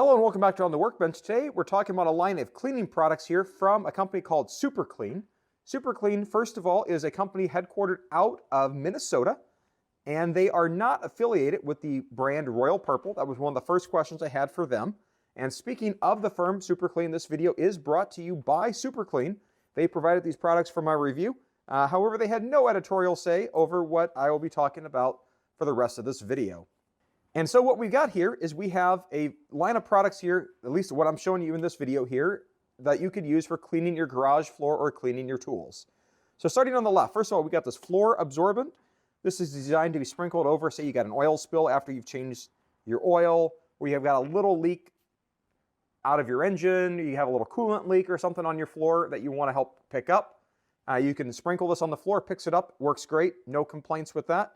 Hello and welcome back to On the Workbench. Today we're talking about a line of cleaning products here from a company called Super Clean. Super Clean, first of all, is a company headquartered out of Minnesota, and they are not affiliated with the brand Royal Purple. That was one of the first questions I had for them. And speaking of the firm Super Clean, this video is brought to you by Super Clean. They provided these products for my review. However, they had no editorial say over what I will be talking about for the rest of this video. And so what we got here is we have a line of products here, at least what I'm showing you in this video here, that you could use for cleaning your garage floor or cleaning your tools. So starting on the left, first of all, we got this floor absorbent. This is designed to be sprinkled over, say you got an oil spill after you've changed your oil, or you have got a little leak out of your engine, you have a little coolant leak or something on your floor that you want to help pick up. You can sprinkle this on the floor, picks it up, works great, no complaints with that.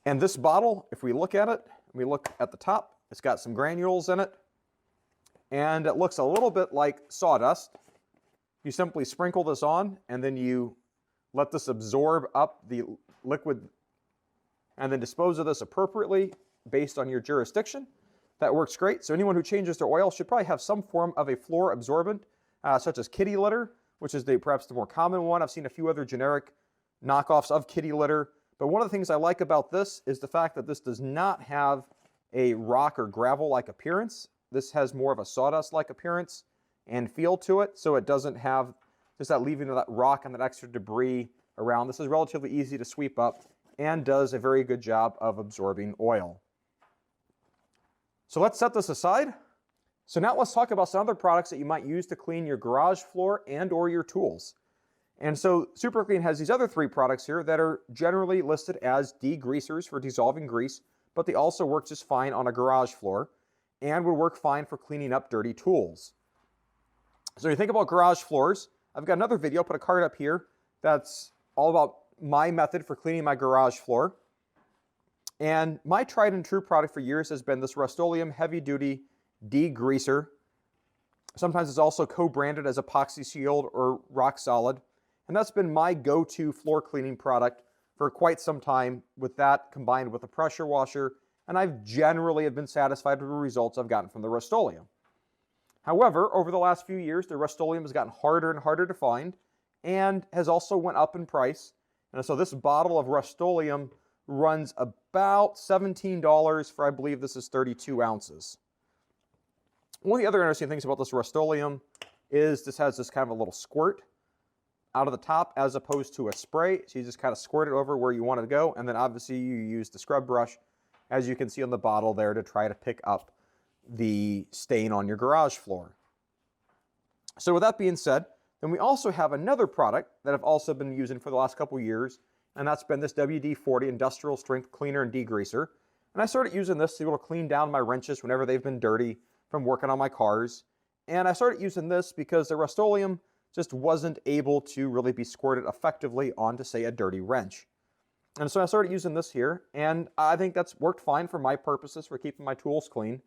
And this bottle, if we look at it, we look at the top, it's got some granules in it, and it looks a little bit like sawdust. You simply sprinkle this on, and then you let this absorb up the liquid, and then dispose of this appropriately based on your jurisdiction. That works great. So anyone who changes their oil should probably have some form of a floor absorbent, such as kitty litter, which is perhaps the more common one. I've seen a few other generic knockoffs of kitty litter. But one of the things I like about this is the fact that this does not have a rock or gravel-like appearance. This has more of a sawdust-like appearance and feel to it, so it doesn't have just that leaving of that rock and that extra debris around. This is relatively easy to sweep up and does a very good job of absorbing oil. So let's set this aside. So now let's talk about some other products that you might use to clean your garage floor and or your tools. And so Super Clean has these other three products here that are generally listed as degreasers for dissolving grease, but they also work just fine on a garage floor and would work fine for cleaning up dirty tools. So you think about garage floors, I've got another video, put a card up here, that's all about my method for cleaning my garage floor. And my tried and true product for years has been this Rust-O-Leum heavy duty degreaser. Sometimes it's also co-branded as epoxy sealed or rock solid. And that's been my go-to floor cleaning product for quite some time, with that combined with a pressure washer, and I've generally have been satisfied with the results I've gotten from the Rust-O-Leum. However, over the last few years, the Rust-O-Leum has gotten harder and harder to find and has also went up in price. And so this bottle of Rust-O-Leum runs about $17 for, I believe this is 32 ounces. One of the other interesting things about this Rust-O-Leum is this has this kind of a little squirt out of the top as opposed to a spray. So you just kind of squirt it over where you want it to go, and then obviously you use the scrub brush, as you can see on the bottle there, to try to pick up the stain on your garage floor. So with that being said, then we also have another product that I've also been using for the last couple years, and that's been this WD-40 Industrial Strength Cleaner and Degreaser. And I started using this to be able to clean down my wrenches whenever they've been dirty from working on my cars. And I started using this because the Rust-O-Leum just wasn't able to really be squirted effectively onto, say, a dirty wrench. And so I started using this here, and I think that's worked fine for my purposes for keeping my tools clean.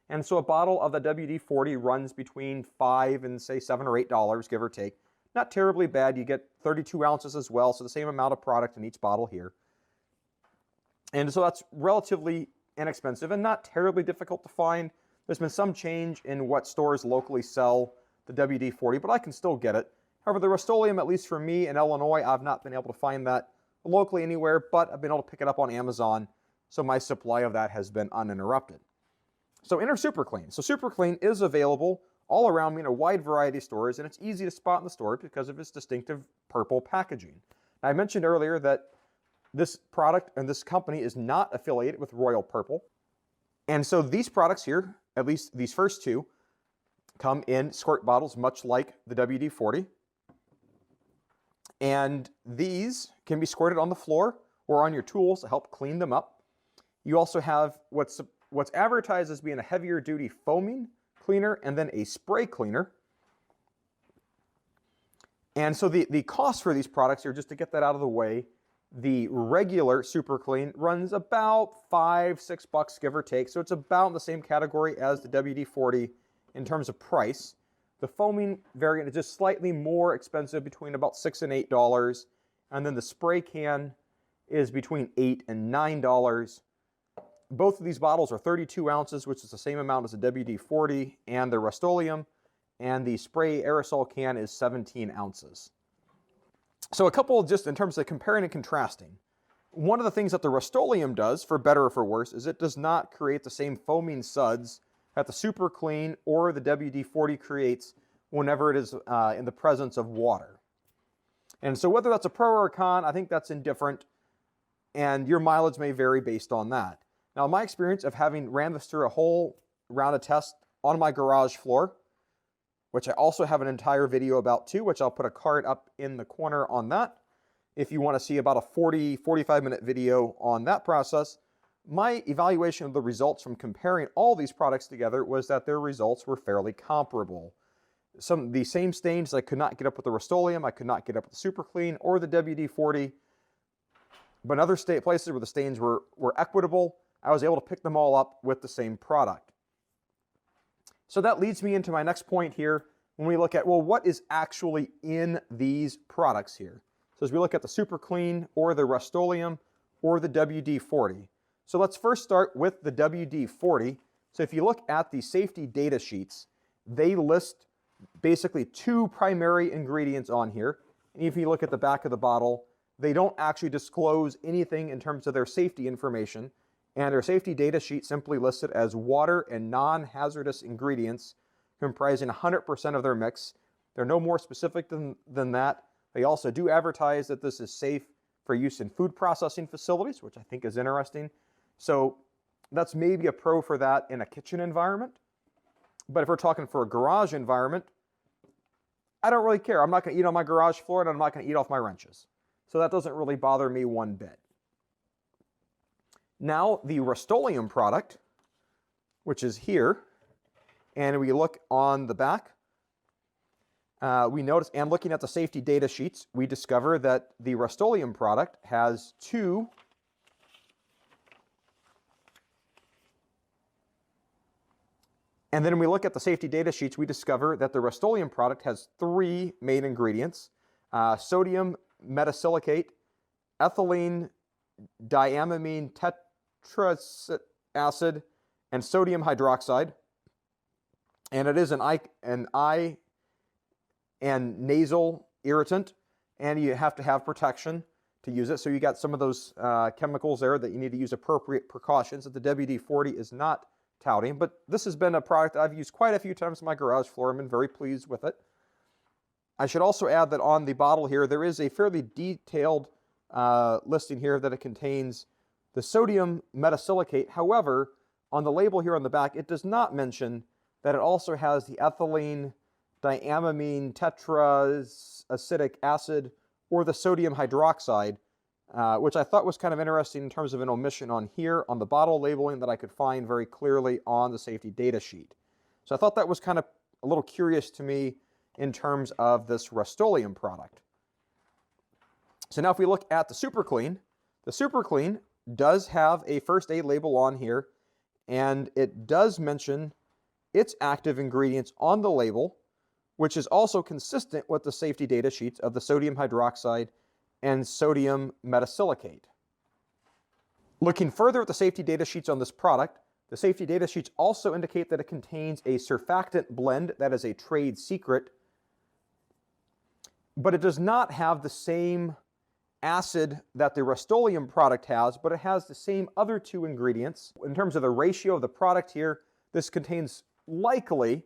And so a bottle of the WD-40 runs between $5 and, say, $7 or $8, give or take. Not terribly bad. You get 32 ounces as well, so the same amount of product in each bottle here. And so that's relatively inexpensive and not terribly difficult to find. There's been some change in what stores locally sell the WD-40, but I can still get it. However, the Rust-O-Leum, at least for me in Illinois, I've not been able to find that locally anywhere, but I've been able to pick it up on Amazon, so my supply of that has been uninterrupted. So enter Super Clean. So Super Clean is available all around me in a wide variety of stores, and it's easy to spot in the store because of its distinctive purple packaging. Now, I mentioned earlier that this product and this company is not affiliated with Royal Purple, and so these products here, at least these first two, come in squirt bottles, much like the WD-40. And these can be squirted on the floor or on your tools to help clean them up. You also have what's advertised as being a heavier duty foaming cleaner and then a spray cleaner. And so the cost for these products here, just to get that out of the way, the regular Super Clean runs about $5, $6, give or take. So it's about in the same category as the WD-40 in terms of price. The foaming variant is just slightly more expensive, between about $6 and $8. And then the spray can is between $8 and $9. Both of these bottles are 32 ounces, which is the same amount as the WD-40 and the Rust-Oleum, and the spray aerosol can is 17 ounces. So a couple just in terms of comparing and contrasting. One of the things that the Rust-Oleum does, for better or for worse, is it does not create the same foaming suds that the Super Clean or the WD-40 creates whenever it is in the presence of water. And so whether that's a pro or a con, I think that's indifferent, and your mileage may vary based on that. Now, my experience of having ran this through a whole round of tests on my garage floor, which I also have an entire video about too, which I'll put a card up in the corner on that. If you want to see about a 45 minute video on that process, my evaluation of the results from comparing all these products together was that their results were fairly comparable. The same stains I could not get up with the Rust-Oleum, I could not get up with the Super Clean or the WD-40, but in other places where the stains were equitable, I was able to pick them all up with the same product. So that leads me into my next point here when we look at, well, what is actually in these products here? So as we look at the Super Clean or the Rust-Oleum or the WD-40. So let's first start with the WD-40. So if you look at the safety data sheets, they list basically two primary ingredients on here. And if you look at the back of the bottle, they don't actually disclose anything in terms of their safety information. And their safety data sheet simply lists it as water and non-hazardous ingredients comprising 100% of their mix. They're no more specific than that. They also do advertise that this is safe for use in food processing facilities, which I think is interesting. So that's maybe a pro for that in a kitchen environment. But if we're talking for a garage environment, I don't really care. I'm not going to eat on my garage floor, and I'm not going to eat off my wrenches. So that doesn't really bother me one bit. Now, the Rust-Oleum product, which is here, and we look on the back, we notice, and looking at the safety data sheets, we discover that the Rust-Oleum product has two and then when we look at the safety data sheets, we discover that the Rust-Oleum product has three main ingredients: sodium metasilicate, ethylene diamine tetracid, and sodium hydroxide. And it is an eye and nasal irritant, and you have to have protection to use it. So you got some of those chemicals there that you need to use appropriate precautions that the WD-40 is not touting. But this has been a product I've used quite a few times on my garage floor. I've been very pleased with it. I should also add that on the bottle here, there is a fairly detailed listing here that it contains the sodium metasilicate. However, on the label here on the back, it does not mention that it also has the ethylene diamine tetraacetic acid or the sodium hydroxide, which I thought was kind of interesting in terms of an omission on here on the bottle labeling that I could find very clearly on the safety data sheet. So I thought that was kind of a little curious to me in terms of this Rust-Oleum product. So now if we look at the Super Clean does have a first aid label on here, and it does mention its active ingredients on the label, which is also consistent with the safety data sheets of the sodium hydroxide and sodium metasilicate. Looking further at the safety data sheets on this product, the safety data sheets also indicate that it contains a surfactant blend that is a trade secret, but it does not have the same acid that the Rust-Oleum product has, but it has the same other two ingredients. In terms of the ratio of the product here, this contains likely,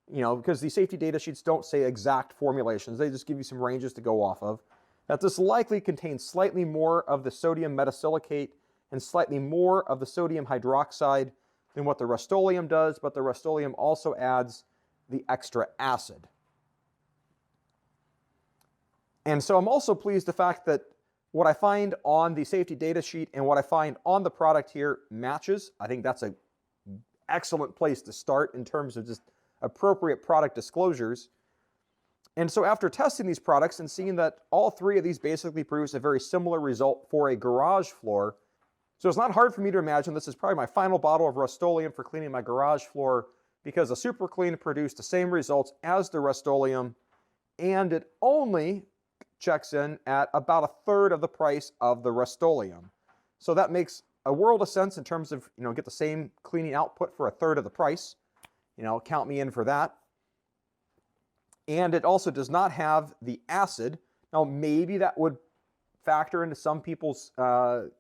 because the safety data sheets don't say exact formulations, they just give you some ranges to go off of, that this likely contains slightly more of the sodium metasilicate and slightly more of the sodium hydroxide than what the Rust-Oleum does, but the Rust-Oleum also adds the extra acid. And so I'm also pleased the fact that what I find on the safety data sheet and what I find on the product here matches. I think that's an excellent place to start in terms of just appropriate product disclosures. And so after testing these products and seeing that all three of these basically produce a very similar result for a garage floor, so it's not hard for me to imagine this is probably my final bottle of Rust-Oleum for cleaning my garage floor, because the Super Clean produced the same results as the Rust-Oleum, and it only checks in at about a third of the price of the Rust-Oleum. So that makes a world of sense in terms of, get the same cleaning output for a third of the price. Count me in for that. And it also does not have the acid. Now, maybe that would factor into some people's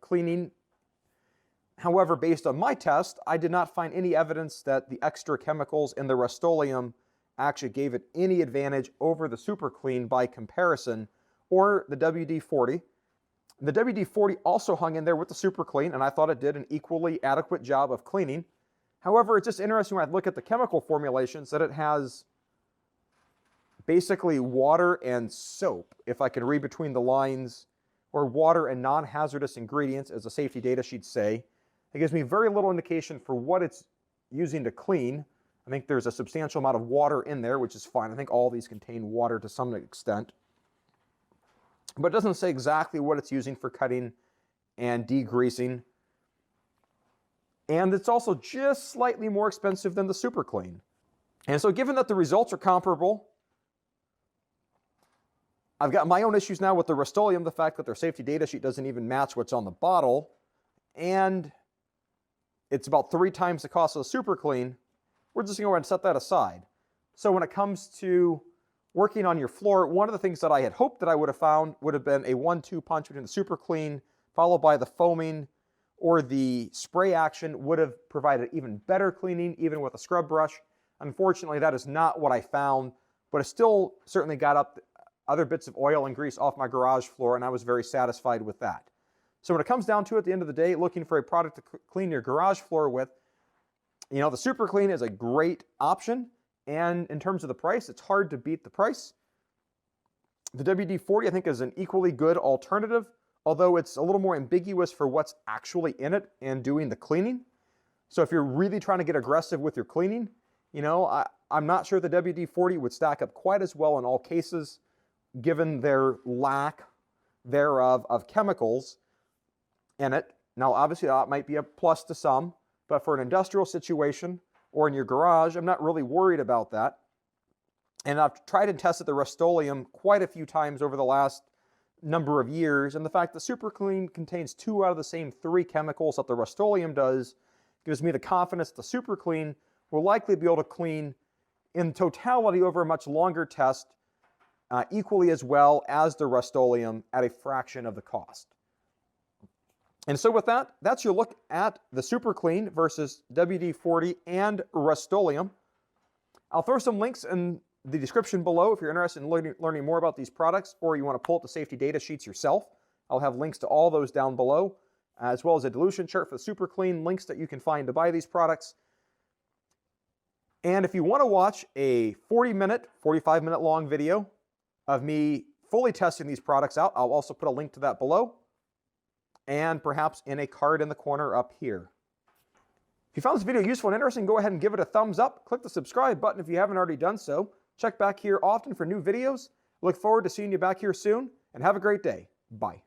cleaning. However, based on my test, I did not find any evidence that the extra chemicals in the Rust-O-Leum actually gave it any advantage over the Super Clean by comparison, or the WD-40. The WD-40 also hung in there with the Super Clean, and I thought it did an equally adequate job of cleaning. However, it's just interesting when I look at the chemical formulations that it has basically water and soap, if I can read between the lines, or water and non-hazardous ingredients, as the safety data sheets say. It gives me very little indication for what it's using to clean. I think there's a substantial amount of water in there, which is fine. I think all these contain water to some extent. But it doesn't say exactly what it's using for cutting and degreasing. And it's also just slightly more expensive than the Super Clean. And so given that the results are comparable, I've got my own issues now with the Rust-O-Leum, the fact that their safety data sheet doesn't even match what's on the bottle, and it's about 3 times the cost of the Super Clean. We're just going to go ahead and set that aside. So when it comes to working on your floor, one of the things that I had hoped that I would have found would have been a 1-2 punch between the Super Clean, followed by the foaming, or the spray action would have provided even better cleaning, even with a scrub brush. Unfortunately, that is not what I found, but it still certainly got up other bits of oil and grease off my garage floor, and I was very satisfied with that. So when it comes down to it, at the end of the day, looking for a product to clean your garage floor with, the Super Clean is a great option, and in terms of the price, it's hard to beat the price. The WD-40, I think, is an equally good alternative, although it's a little more ambiguous for what's actually in it and doing the cleaning. So if you're really trying to get aggressive with your cleaning, I'm not sure the WD-40 would stack up quite as well in all cases, given their lack thereof of chemicals in it. Now, obviously, that might be a plus to some, but for an industrial situation or in your garage, I'm not really worried about that. And I've tried and tested the Rust-O-Leum quite a few times over the last number of years, and the fact that Super Clean contains 2 out of the same 3 chemicals that the Rust-O-Leum does gives me the confidence that the Super Clean will likely be able to clean in totality over a much longer test equally as well as the Rust-O-Leum at a fraction of the cost. And so with that, that's your look at the Super Clean versus WD-40 and Rust-O-Leum. I'll throw some links in the description below if you're interested in learning more about these products, or you want to pull up the safety data sheets yourself. I'll have links to all those down below, as well as a dilution chart for the Super Clean, links that you can find to buy these products. And if you want to watch a 45-minute long video of me fully testing these products out, I'll also put a link to that below, and perhaps in a card in the corner up here. If you found this video useful and interesting, go ahead and give it a thumbs up. Click the subscribe button if you haven't already done so. Check back here often for new videos. Look forward to seeing you back here soon, and have a great day. Bye.